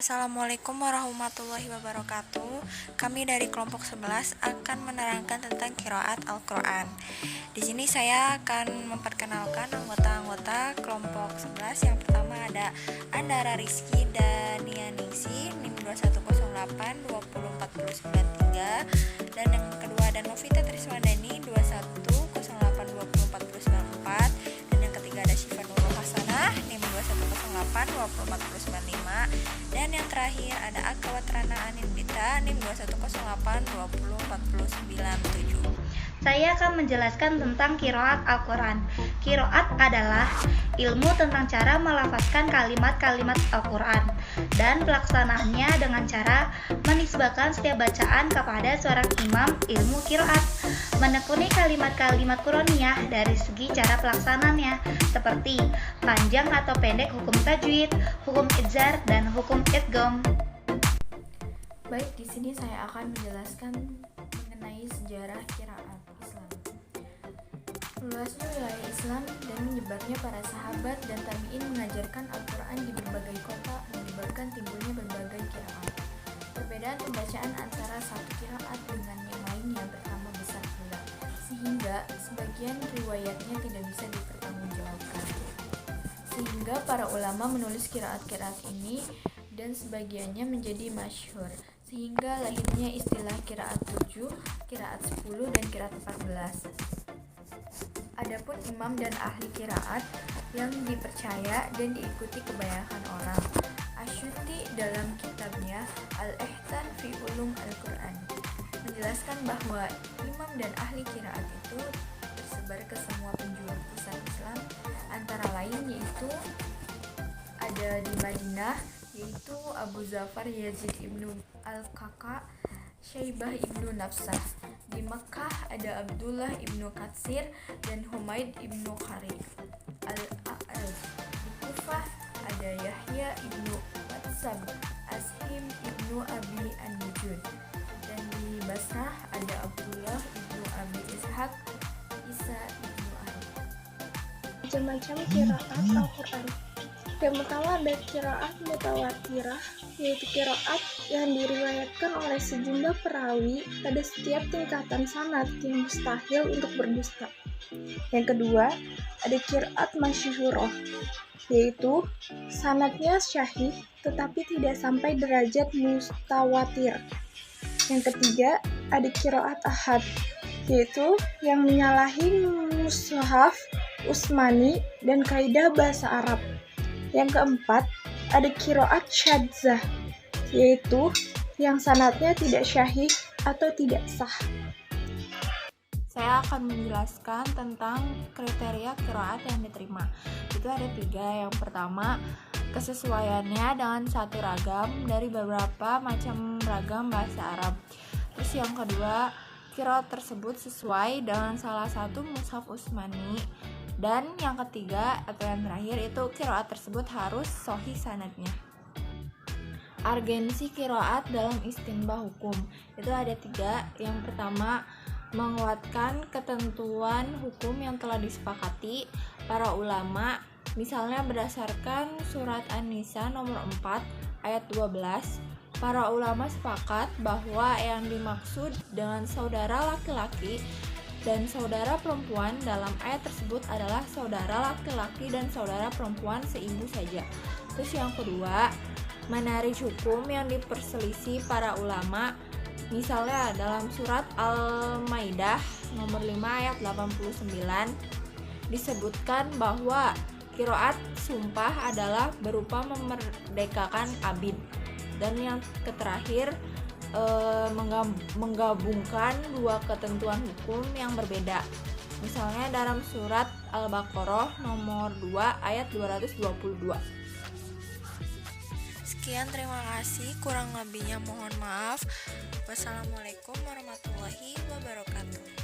Assalamualaikum warahmatullahi wabarakatuh. Kami dari kelompok 11 akan menerangkan tentang qiraat Al-Qur'an. Di sini saya akan memperkenalkan anggota-anggota kelompok 11. Yang pertama ada Andara Rizky dan Nianingsi, NIM 2108 20493, dan yang kedua ada Novita Triswandani 2108 20494, dan yang ketiga ada Syifa Nurul Hasanah NIM 2108 20495, dan yang terakhir ada Agawat Rana Anindita NIM 2108 20497. Saya akan menjelaskan tentang qiraat Al-Quran. Qiraat adalah ilmu tentang cara melafazkan kalimat-kalimat Al-Quran dan pelaksanaannya dengan cara menisbahkan setiap bacaan kepada seorang imam ilmu qiraat, menekuni kalimat-kalimat Qur'aniyah dari segi cara pelaksanaannya, seperti panjang atau pendek hukum tajwid, hukum idzar, dan hukum idgham. Baik, di sini saya akan menjelaskan mengenai sejarah qiraat Islam. Luasnya wilayah Islam dan menyebarnya para sahabat dan tabi'in mengajarkan Al-Quran di berbagai kota menyebabkan timbulnya berbagai qiraat. Perbedaan pembacaan antara satu qiraat dengan yang lainnya bertambah besar pula, sehingga sebagian riwayatnya tidak bisa dipertanggungjawabkan. Sehingga para ulama menulis qiraat-qiraat ini dan sebagiannya menjadi masyhur, sehingga lahirnya istilah qiraat 7, qiraat 10, dan qiraat 14. Adapun imam dan ahli qiraat yang dipercaya dan diikuti kebanyakan orang. Asyuti dalam kitabnya Al-Ihsan fi Ulum Al-Quran menjelaskan bahwa imam dan ahli qiraat itu tersebar ke semua penjuru pusat Islam, antara lain yaitu ada di Madinah, yaitu Abu Zafar Yazid ibnu Al-Kaka, Syaibah ibnu Nafsah. Di Mekkah ada Abdullah ibnu Katsir dan Humaid ibnu Khari Al-A'raj. Di Kufah ada Yahya ibnu Watsab, Ashim ibnu Abi An-Nujud. Dan di Basrah ada Abdullah ibnu Abi Ishaq, Isa ibnu Ali. Macam-macam qiraat Al-Quran. Yang pertama ada qiraat mutawatirah, yaitu qiraat yang diriwayatkan oleh sejumlah perawi pada setiap tingkatan sanad yang mustahil untuk berdusta. Yang kedua ada qiraat masyhurah, yaitu sanadnya syahih tetapi tidak sampai derajat mutawatir. Yang ketiga ada qiraat ahad, yaitu yang menyalahi mushaf Utsmani dan kaidah bahasa Arab. Yang keempat, ada qiraat syadzah, yaitu yang sanadnya tidak syahih atau tidak sah. Saya akan menjelaskan tentang kriteria qiraat yang diterima. Itu ada 3. Yang pertama, kesesuaiannya dengan satu ragam dari beberapa macam ragam bahasa Arab. Terus yang kedua, qiraat tersebut sesuai dengan salah satu mushaf Utsmani. Dan yang ketiga atau yang terakhir itu qiraat tersebut harus sahih sanadnya. Argensi qiraat dalam istinbah hukum itu ada 3. Yang pertama, menguatkan ketentuan hukum yang telah disepakati para ulama, misalnya berdasarkan surat An-Nisa nomor 4 ayat 12. Para ulama sepakat bahwa yang dimaksud dengan saudara laki-laki dan saudara perempuan dalam ayat tersebut adalah saudara laki-laki dan saudara perempuan seibu saja. Terus yang kedua, menarik hukum yang diperselisih para ulama, misalnya dalam surat Al-Maidah nomor 5 ayat 89 disebutkan bahwa qiraat sumpah adalah berupa memerdekakan abid. Dan yang terakhir, menggabungkan dua ketentuan hukum yang berbeda. Misalnya dalam surat Al-Baqarah nomor 2 ayat 222. Sekian, terima kasih. Kurang lebihnya mohon maaf. Wassalamualaikum warahmatullahi wabarakatuh.